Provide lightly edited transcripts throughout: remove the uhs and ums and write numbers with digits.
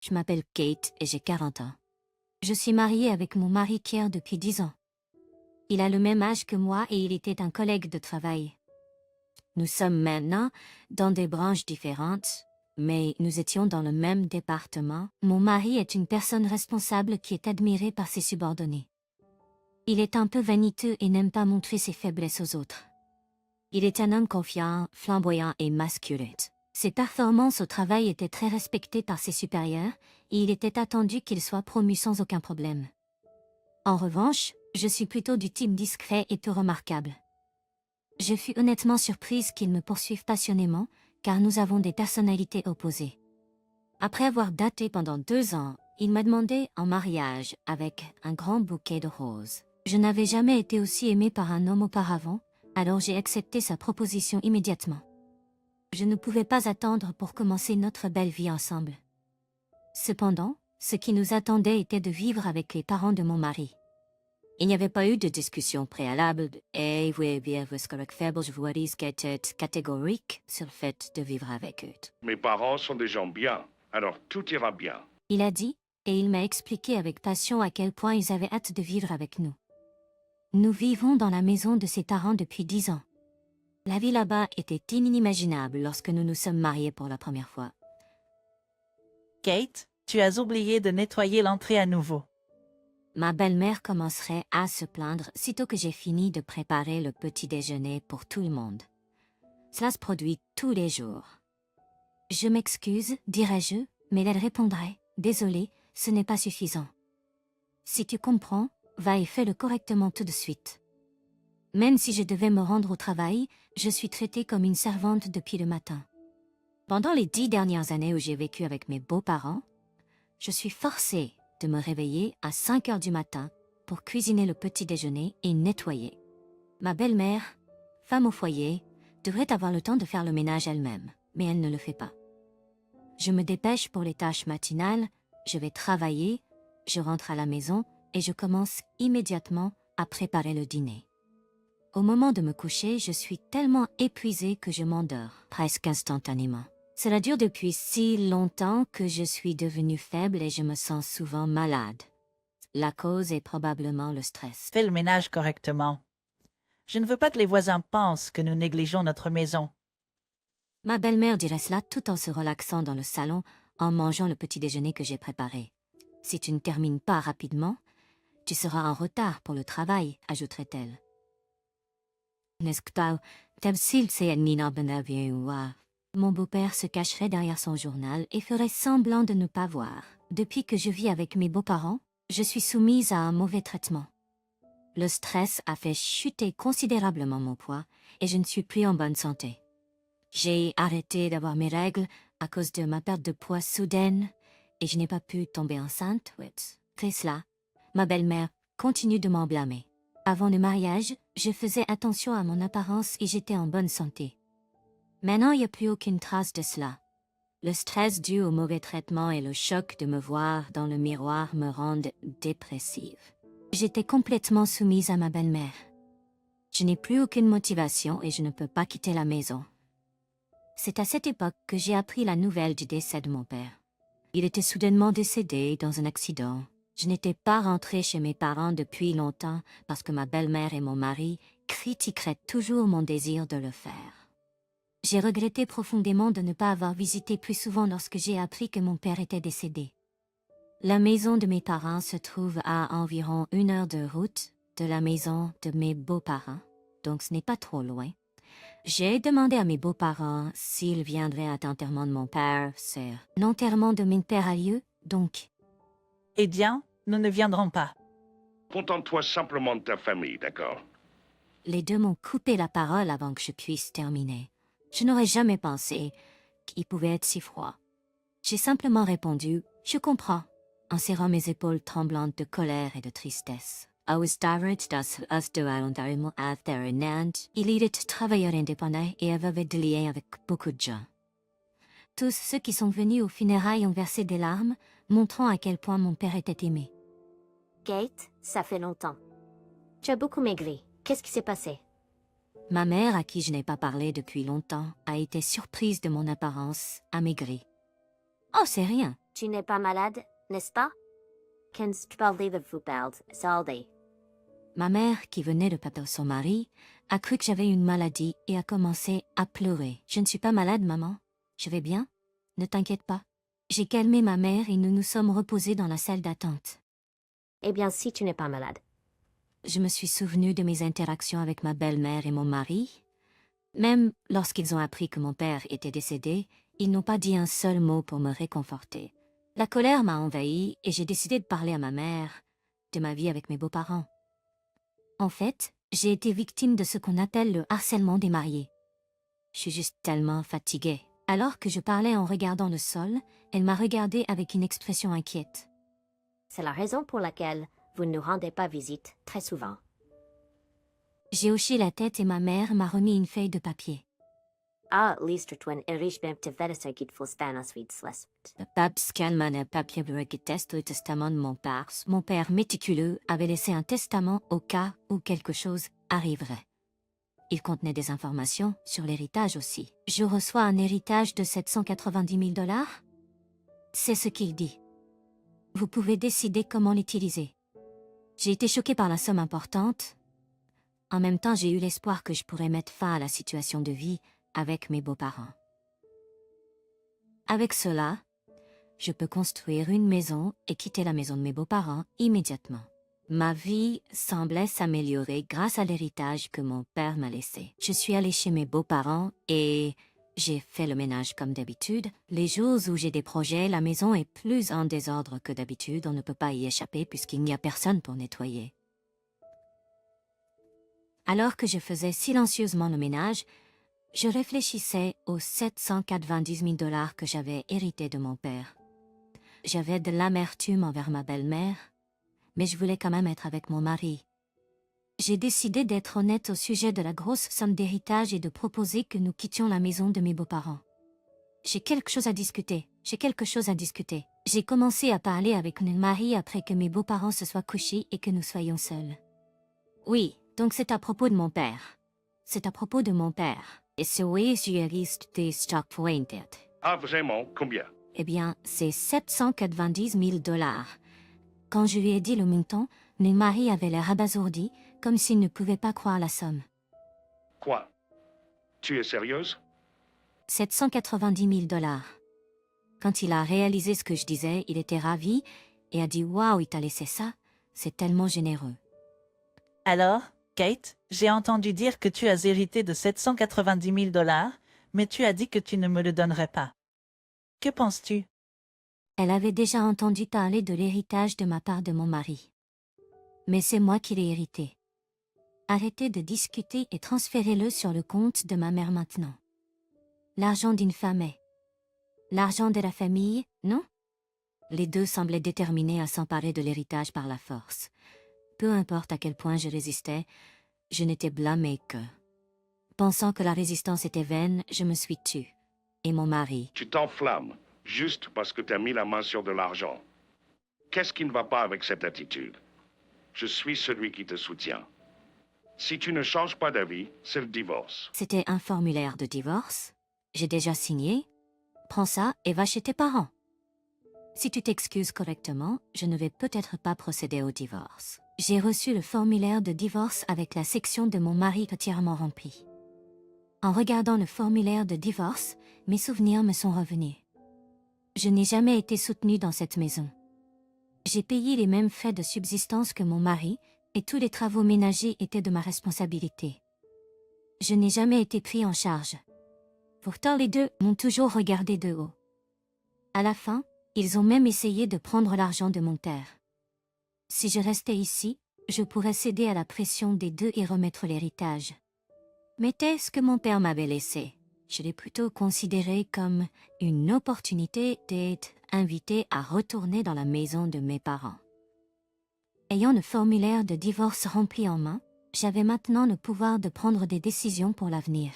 Je m'appelle Kate et j'ai 40 ans. Je suis mariée avec mon mari Pierre depuis 10 ans. Il a le même âge que moi et il était un collègue de travail. Nous sommes maintenant dans des branches différentes, mais nous étions dans le même département. Mon mari est une personne responsable qui est admirée par ses subordonnés. Il est un peu vaniteux et n'aime pas montrer ses faiblesses aux autres. Il est un homme confiant, flamboyant et masculin. Ses performances au travail étaient très respectées par ses supérieurs et il était attendu qu'il soit promu sans aucun problème. En revanche, je suis plutôt du type discret et peu remarquable. Je fus honnêtement surprise qu'il me poursuive passionnément, car nous avons des personnalités opposées. Après avoir daté pendant 2 ans, il m'a demandé en mariage avec un grand bouquet de roses. Je n'avais jamais été aussi aimée par un homme auparavant, alors j'ai accepté sa proposition immédiatement. Je ne pouvais pas attendre pour commencer notre belle vie ensemble. Cependant, ce qui nous attendait était de vivre avec les parents de mon mari. Il n'y avait pas eu de discussion préalable et je était catégorique sur le fait de vivre avec eux. Mes parents sont des gens bien, alors tout ira bien. Il a dit, et il m'a expliqué avec passion à quel point ils avaient hâte de vivre avec nous. Nous vivons dans la maison de ses parents depuis 10 ans. La vie là-bas était inimaginable lorsque nous nous sommes mariés pour la première fois. Kate, tu as oublié de nettoyer l'entrée à nouveau. Ma belle-mère commencerait à se plaindre sitôt que j'ai fini de préparer le petit déjeuner pour tout le monde. Cela se produit tous les jours. Je m'excuse, dirais-je, mais elle répondrait, « Désolé, ce n'est pas suffisant. Si tu comprends, va et fais-le correctement tout de suite. » Même si je devais me rendre au travail, je suis traitée comme une servante depuis le matin. Pendant les 10 dernières années où j'ai vécu avec mes beaux-parents, je suis forcée de me réveiller à 5 heures du matin pour cuisiner le petit déjeuner et nettoyer. Ma belle-mère, femme au foyer, devrait avoir le temps de faire le ménage elle-même, mais elle ne le fait pas. Je me dépêche pour les tâches matinales, je vais travailler, je rentre à la maison et je commence immédiatement à préparer le dîner. Au moment de me coucher, je suis tellement épuisée que je m'endors, presque instantanément. Cela dure depuis si longtemps que je suis devenue faible et je me sens souvent malade. La cause est probablement le stress. Fais le ménage correctement. Je ne veux pas que les voisins pensent que nous négligeons notre maison. Ma belle-mère dirait cela tout en se relaxant dans le salon en mangeant le petit déjeuner que j'ai préparé. Si tu ne termines pas rapidement, tu seras en retard pour le travail, ajouterait-elle. Mon beau-père se cacherait derrière son journal et ferait semblant de ne pas voir. Depuis que je vis avec mes beaux-parents, je suis soumise à un mauvais traitement. Le stress a fait chuter considérablement mon poids et je ne suis plus en bonne santé. J'ai arrêté d'avoir mes règles à cause de ma perte de poids soudaine et je n'ai pas pu tomber enceinte. Après cela, ma belle-mère continue de m'en blâmer. Avant le mariage, je faisais attention à mon apparence et j'étais en bonne santé. Maintenant, il n'y a plus aucune trace de cela. Le stress dû au mauvais traitement et le choc de me voir dans le miroir me rendent dépressive. J'étais complètement soumise à ma belle-mère. Je n'ai plus aucune motivation et je ne peux pas quitter la maison. C'est à cette époque que j'ai appris la nouvelle du décès de mon père. Il était soudainement décédé dans un accident. Je n'étais pas rentrée chez mes parents depuis longtemps parce que ma belle-mère et mon mari critiqueraient toujours mon désir de le faire. J'ai regretté profondément de ne pas avoir visité plus souvent lorsque j'ai appris que mon père était décédé. La maison de mes parents se trouve à environ 1 heure de route de la maison de mes beaux-parents, donc ce n'est pas trop loin. J'ai demandé à mes beaux-parents s'ils viendraient à l'enterrement de mon père. C'est l'enterrement de mon père a lieu, donc. Eh bien, nous ne viendrons pas. Contente-toi simplement de ta famille, d'accord? Les deux m'ont coupé la parole avant que je puisse terminer. Je n'aurais jamais pensé qu'il pouvait être si froid. J'ai simplement répondu « Je comprends », en serrant mes épaules tremblantes de colère et de tristesse. Il était travailleur indépendant et avait des liens avec beaucoup de gens. Tous ceux qui sont venus aux funérailles ont versé des larmes, montrant à quel point mon père était aimé. Kate, ça fait longtemps. Tu as beaucoup maigri. Qu'est-ce qui s'est passé? Ma mère, à qui je n'ai pas parlé depuis longtemps, a été surprise de mon apparence, amaigrie. « Oh, c'est rien, Tu n'es pas malade, n'est-ce pas? Saldi. Ma mère, qui venait de perdre son mari, a cru que j'avais une maladie et a commencé à pleurer. Je ne suis pas malade, maman. Je vais bien. Ne t'inquiète pas. J'ai calmé ma mère et nous nous sommes reposés dans la salle d'attente. Eh bien, si tu n'es pas malade. Je me suis souvenu de mes interactions avec ma belle-mère et mon mari. Même lorsqu'ils ont appris que mon père était décédé, ils n'ont pas dit un seul mot pour me réconforter. La colère m'a envahi et j'ai décidé de parler à ma mère de ma vie avec mes beaux-parents. En fait, j'ai été victime de ce qu'on appelle le harcèlement des mariés. Je suis juste tellement fatiguée. Alors que je parlais en regardant le sol, elle m'a regardée avec une expression inquiète. C'est la raison pour laquelle vous ne nous rendez pas visite très souvent. J'ai hoché la tête et ma mère m'a remis une feuille de papier. Listertwen erishbem te vedesagit fulstanas vid slespt. Babs Kalman papier test le testament de mon père. Mon père méticuleux avait laissé un testament au cas où quelque chose arriverait. Il contenait des informations sur l'héritage aussi. Je reçois un héritage de 790 000 $. C'est ce qu'il dit. Vous pouvez décider comment l'utiliser. J'ai été choquée par la somme importante. En même temps, j'ai eu l'espoir que je pourrais mettre fin à la situation de vie avec mes beaux-parents. Avec cela, je peux construire une maison et quitter la maison de mes beaux-parents immédiatement. Ma vie semblait s'améliorer grâce à l'héritage que mon père m'a laissé. Je suis allée chez mes beaux-parents et j'ai fait le ménage comme d'habitude. Les jours où j'ai des projets, la maison est plus en désordre que d'habitude. On ne peut pas y échapper puisqu'il n'y a personne pour nettoyer. Alors que je faisais silencieusement le ménage, je réfléchissais aux 790 000 $ que j'avais hérités de mon père. J'avais de l'amertume envers ma belle-mère, mais je voulais quand même être avec mon mari. J'ai décidé d'être honnête au sujet de la grosse somme d'héritage et de proposer que nous quittions la maison de mes beaux-parents. J'ai quelque chose à discuter. J'ai commencé à parler avec mon mari après que mes beaux-parents se soient couchés et que nous soyons seuls. Oui, donc c'est à propos de mon père. Et ce oui, des stock pointed. Ah, vraiment? Combien? Eh bien, c'est 790 000 $. Quand je lui ai dit le montant, mon mari avait l'air abasourdi, comme s'il ne pouvait pas croire la somme. Quoi? Tu es sérieuse? 790 000 $. Quand il a réalisé ce que je disais, il était ravi et a dit « Waouh, il t'a laissé ça, c'est tellement généreux. » Alors, Kate, j'ai entendu dire que tu as hérité de 790 000 $, mais tu as dit que tu ne me le donnerais pas. Que penses-tu? Elle avait déjà entendu parler de l'héritage de ma part de mon mari. Mais c'est moi qui l'ai hérité. Arrêtez de discuter et transférez-le sur le compte de ma mère maintenant. L'argent d'une femme est. L'argent de la famille, non? Les deux semblaient déterminés à s'emparer de l'héritage par la force. Peu importe à quel point je résistais, je n'étais blâmée que. Pensant que la résistance était vaine, je me suis tue. Et mon mari. Tu t'enflammes juste parce que tu as mis la main sur de l'argent. Qu'est-ce qui ne va pas avec cette attitude? Je suis celui qui te soutient. Si tu ne changes pas d'avis, c'est le divorce. C'était un formulaire de divorce. J'ai déjà signé. Prends ça et va chez tes parents. Si tu t'excuses correctement, je ne vais peut-être pas procéder au divorce. J'ai reçu le formulaire de divorce avec la section de mon mari entièrement remplie. En regardant le formulaire de divorce, mes souvenirs me sont revenus. Je n'ai jamais été soutenue dans cette maison. J'ai payé les mêmes frais de subsistance que mon mari et tous les travaux ménagers étaient de ma responsabilité. Je n'ai jamais été pris en charge. Pourtant, les deux m'ont toujours regardé de haut. À la fin, ils ont même essayé de prendre l'argent de mon père. Si je restais ici, je pourrais céder à la pression des deux et remettre l'héritage. Mais ce que mon père m'avait laissé, je l'ai plutôt considéré comme une opportunité d'être invité à retourner dans la maison de mes parents. Ayant le formulaire de divorce rempli en main, j'avais maintenant le pouvoir de prendre des décisions pour l'avenir.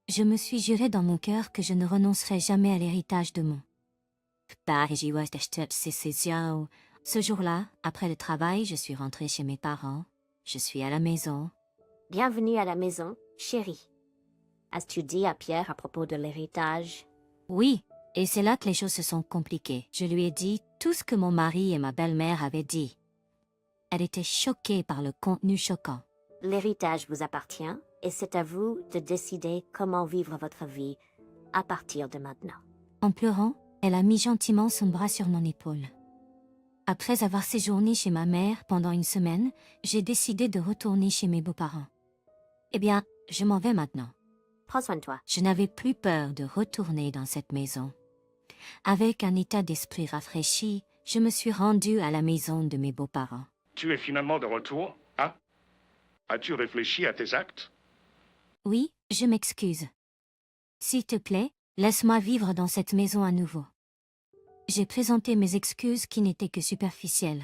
Je me suis juré dans mon cœur que je ne renoncerai jamais à l'héritage de mon père. Ce jour-là, après le travail, je suis rentrée chez mes parents. Je suis à la maison. Bienvenue à la maison, chérie. As-tu dit à Pierre à propos de l'héritage? Oui, Et c'est là que les choses se sont compliquées. Je lui ai dit tout ce que mon mari et ma belle-mère avaient dit. Elle était choquée par le contenu choquant. L'héritage vous appartient et c'est à vous de décider comment vivre votre vie à partir de maintenant. En pleurant, elle a mis gentiment son bras sur mon épaule. Après avoir séjourné chez ma mère pendant une semaine, j'ai décidé de retourner chez mes beaux-parents. Eh bien, je m'en vais maintenant. Prends soin de toi. Je n'avais plus peur de retourner dans cette maison. Avec un état d'esprit rafraîchi, je me suis rendue à la maison de mes beaux-parents. Tu es finalement de retour, hein? As-tu réfléchi à tes actes? Oui, je m'excuse. S'il te plaît, laisse-moi vivre dans cette maison à nouveau. J'ai présenté mes excuses qui n'étaient que superficielles.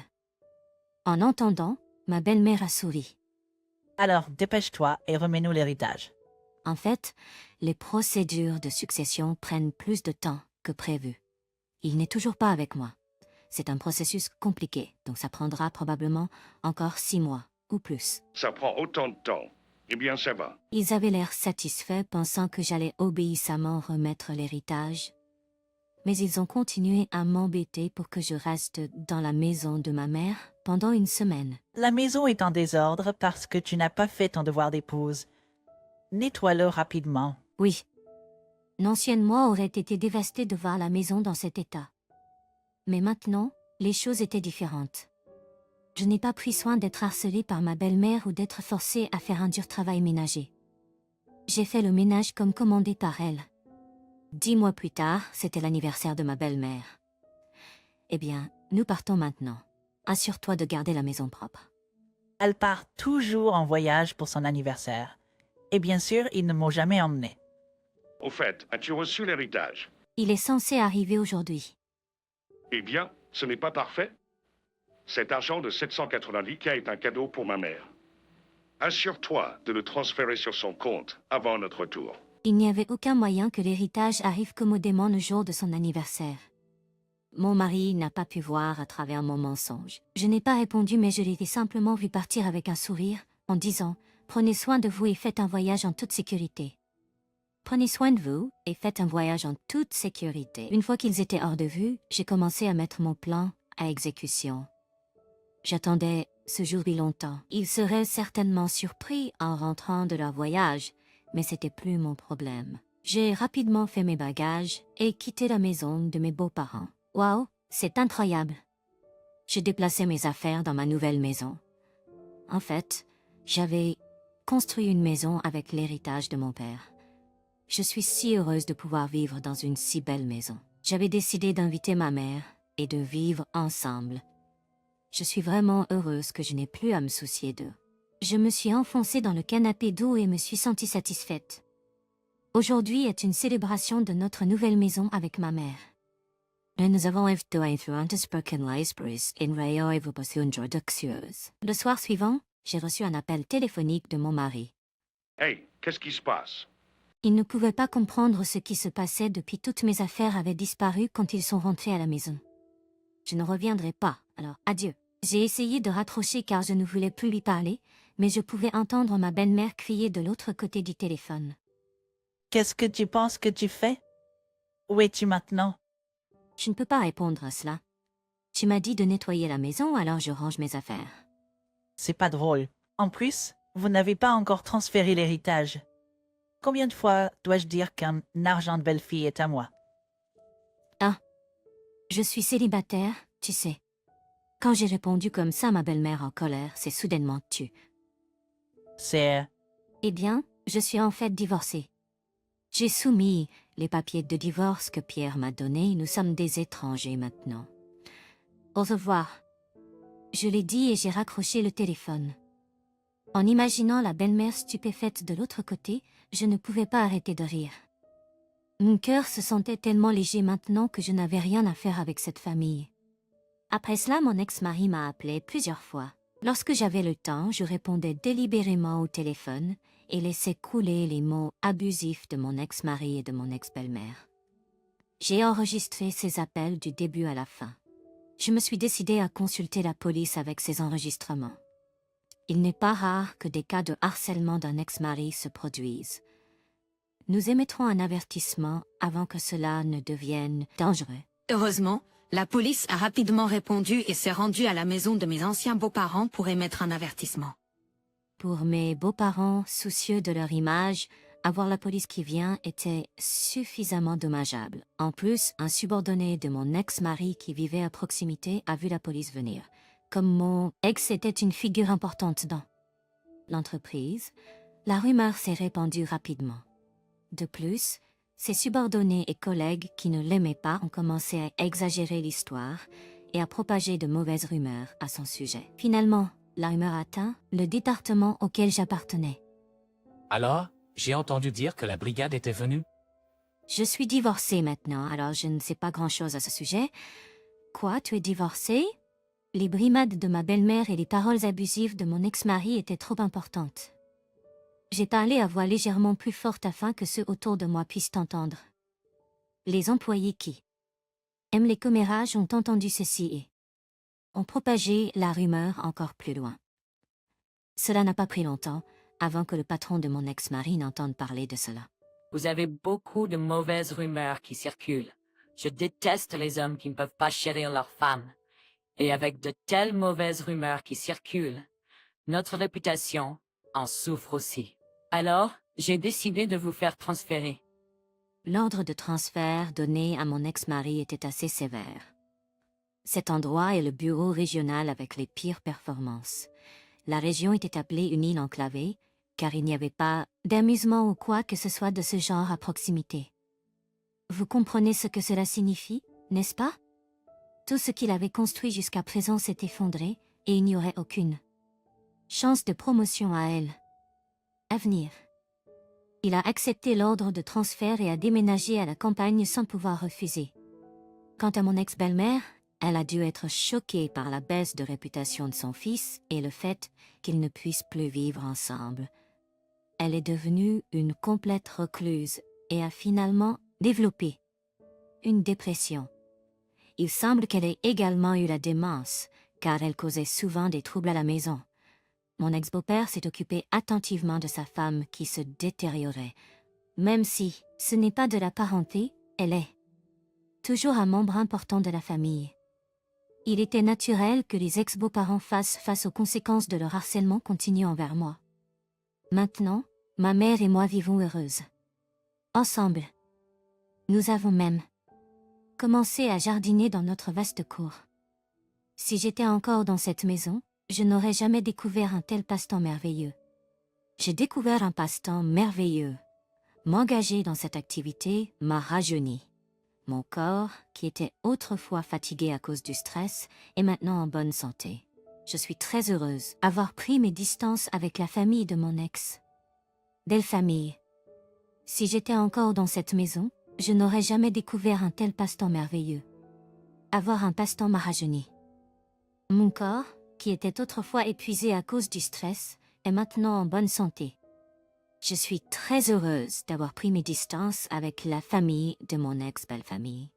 En entendant, ma belle-mère a souri. Alors, dépêche-toi et remets-nous l'héritage. En fait, les procédures de succession prennent plus de temps que prévu. Il n'est toujours pas avec moi. C'est un processus compliqué, donc ça prendra probablement encore 6 mois ou plus. Ça prend autant de temps. Eh bien, ça va. Ils avaient l'air satisfaits, pensant que j'allais obéissamment remettre l'héritage. Mais ils ont continué à m'embêter pour que je reste dans la maison de ma mère pendant une semaine. La maison est en désordre parce que tu n'as pas fait ton devoir d'épouse. Nettoie-le rapidement. Oui. L'ancienne moi aurait été dévastée de voir la maison dans cet état. Mais maintenant, les choses étaient différentes. Je n'ai pas pris soin d'être harcelée par ma belle-mère ou d'être forcée à faire un dur travail ménager. J'ai fait le ménage comme commandé par elle. 10 mois plus tard, c'était l'anniversaire de ma belle-mère. Eh bien, nous partons maintenant. Assure-toi de garder la maison propre. Elle part toujours en voyage pour son anniversaire. Et bien sûr, ils ne m'ont jamais emmené. Au fait, as-tu reçu l'héritage? Il est censé arriver aujourd'hui. Eh bien, ce n'est pas parfait. Cet argent de 790 K est un cadeau pour ma mère. Assure-toi de le transférer sur son compte avant notre retour. Il n'y avait aucun moyen que l'héritage arrive commodément le jour de son anniversaire. Mon mari n'a pas pu voir à travers mon mensonge. Je n'ai pas répondu, mais je l'ai simplement vu partir avec un sourire, en disant « Prenez soin de vous et faites un voyage en toute sécurité. » Prenez soin de vous et faites un voyage en toute sécurité. Une fois qu'ils étaient hors de vue, j'ai commencé à mettre mon plan à exécution. J'attendais ce jour depuis longtemps. Ils seraient certainement surpris en rentrant de leur voyage, mais c'était plus mon problème. J'ai rapidement fait mes bagages et quitté la maison de mes beaux-parents. Waouh, c'est incroyable. J'ai déplacé mes affaires dans ma nouvelle maison. En fait, j'avais construit une maison avec l'héritage de mon père. Je suis si heureuse de pouvoir vivre dans une si belle maison. J'avais décidé d'inviter ma mère et de vivre ensemble. Je suis vraiment heureuse que je n'ai plus à me soucier d'eux. Je me suis enfoncée dans le canapé doux et me suis sentie satisfaite. Aujourd'hui est une célébration de notre nouvelle maison avec ma mère. Nous avons invité Le soir suivant, j'ai reçu un appel téléphonique de mon mari. Hey, qu'est-ce qui se passe? Il ne pouvait pas comprendre ce qui se passait depuis toutes mes affaires avaient disparu quand ils sont rentrés à la maison. Je ne reviendrai pas, alors adieu. J'ai essayé de raccrocher car je ne voulais plus lui parler, mais je pouvais entendre ma belle-mère crier de l'autre côté du téléphone. Qu'est-ce que tu penses que tu fais? Où es-tu maintenant? Je ne peux pas répondre à cela. Tu m'as dit de nettoyer la maison, alors je range mes affaires. C'est pas drôle. En plus, vous n'avez pas encore transféré l'héritage. Combien de fois dois-je dire qu'un argent de belle-fille est à moi? Je suis célibataire, tu sais. Quand j'ai répondu comme ça, ma belle-mère en colère s'est soudainement tue. C'est... Eh bien, je suis en fait divorcée. J'ai soumis les papiers de divorce que Pierre m'a donnés. Nous sommes des étrangers maintenant. Au revoir. Je l'ai dit et j'ai raccroché le téléphone. En imaginant la belle-mère stupéfaite de l'autre côté, je ne pouvais pas arrêter de rire. Mon cœur se sentait tellement léger maintenant que je n'avais rien à faire avec cette famille. Après cela, mon ex-mari m'a appelé plusieurs fois. Lorsque j'avais le temps, je répondais délibérément au téléphone et laissais couler les mots abusifs de mon ex-mari et de mon ex-belle-mère. J'ai enregistré ces appels du début à la fin. Je me suis décidée à consulter la police avec ces enregistrements. Il n'est pas rare que des cas de harcèlement d'un ex-mari se produisent. Nous émettrons un avertissement avant que cela ne devienne dangereux. Heureusement, la police a rapidement répondu et s'est rendue à la maison de mes anciens beaux-parents pour émettre un avertissement. Pour mes beaux-parents soucieux de leur image, avoir la police qui vient était suffisamment dommageable. En plus, un subordonné de mon ex-mari qui vivait à proximité a vu la police venir. Comme mon ex était une figure importante dans l'entreprise, la rumeur s'est répandue rapidement. De plus, ses subordonnés et collègues qui ne l'aimaient pas ont commencé à exagérer l'histoire et à propager de mauvaises rumeurs à son sujet. Finalement, la rumeur atteint le département auquel j'appartenais. Alors, j'ai entendu dire que la brigade était venue. Je suis divorcée maintenant, alors je ne sais pas grand-chose à ce sujet. Quoi, tu es divorcée? Les brimades de ma belle-mère et les paroles abusives de mon ex-mari étaient trop importantes. J'ai parlé à voix légèrement plus forte afin que ceux autour de moi puissent entendre. Les employés qui aiment les commérages ont entendu ceci et ont propagé la rumeur encore plus loin. Cela n'a pas pris longtemps avant que le patron de mon ex-mari n'entende parler de cela. Vous avez beaucoup de mauvaises rumeurs qui circulent. Je déteste les hommes qui ne peuvent pas chérir leurs femmes. Et avec de telles mauvaises rumeurs qui circulent, notre réputation en souffre aussi. Alors, j'ai décidé de vous faire transférer. L'ordre de transfert donné à mon ex-mari était assez sévère. Cet endroit est le bureau régional avec les pires performances. La région était appelée une île enclavée, car il n'y avait pas d'amusement ou quoi que ce soit de ce genre à proximité. Vous comprenez ce que cela signifie, n'est-ce pas? Tout ce qu'il avait construit jusqu'à présent s'est effondré et il n'y aurait aucune chance de promotion à elle. À venir. Il a accepté l'ordre de transfert et a déménagé à la campagne sans pouvoir refuser. Quant à mon ex-belle-mère, elle a dû être choquée par la baisse de réputation de son fils et le fait qu'ils ne puissent plus vivre ensemble. Elle est devenue une complète recluse et a finalement développé une dépression. Il semble qu'elle ait également eu la démence, car elle causait souvent des troubles à la maison. Mon ex-beau-père s'est occupé attentivement de sa femme qui se détériorait. Même si ce n'est pas de la parenté, elle est toujours un membre important de la famille. Il était naturel que les ex-beaux-parents fassent face aux conséquences de leur harcèlement continu envers moi. Maintenant, ma mère et moi vivons heureuses. Ensemble. Nous avons même commencé à jardiner dans notre vaste cour. Si j'étais encore dans cette maison, je n'aurais jamais découvert un tel passe-temps merveilleux. J'ai découvert un passe-temps merveilleux. M'engager dans cette activité m'a rajeuni. Mon corps, qui était autrefois fatigué à cause du stress, est maintenant en bonne santé. Je suis très heureuse d'avoir pris mes distances avec la famille de mon ex. Belle famille. Si j'étais encore dans cette maison, je n'aurais jamais découvert un tel passe-temps merveilleux. Avoir un passe-temps m'a rajeuni. Mon corps, qui était autrefois épuisé à cause du stress, est maintenant en bonne santé. Je suis très heureuse d'avoir pris mes distances avec la famille de mon ex-belle-famille.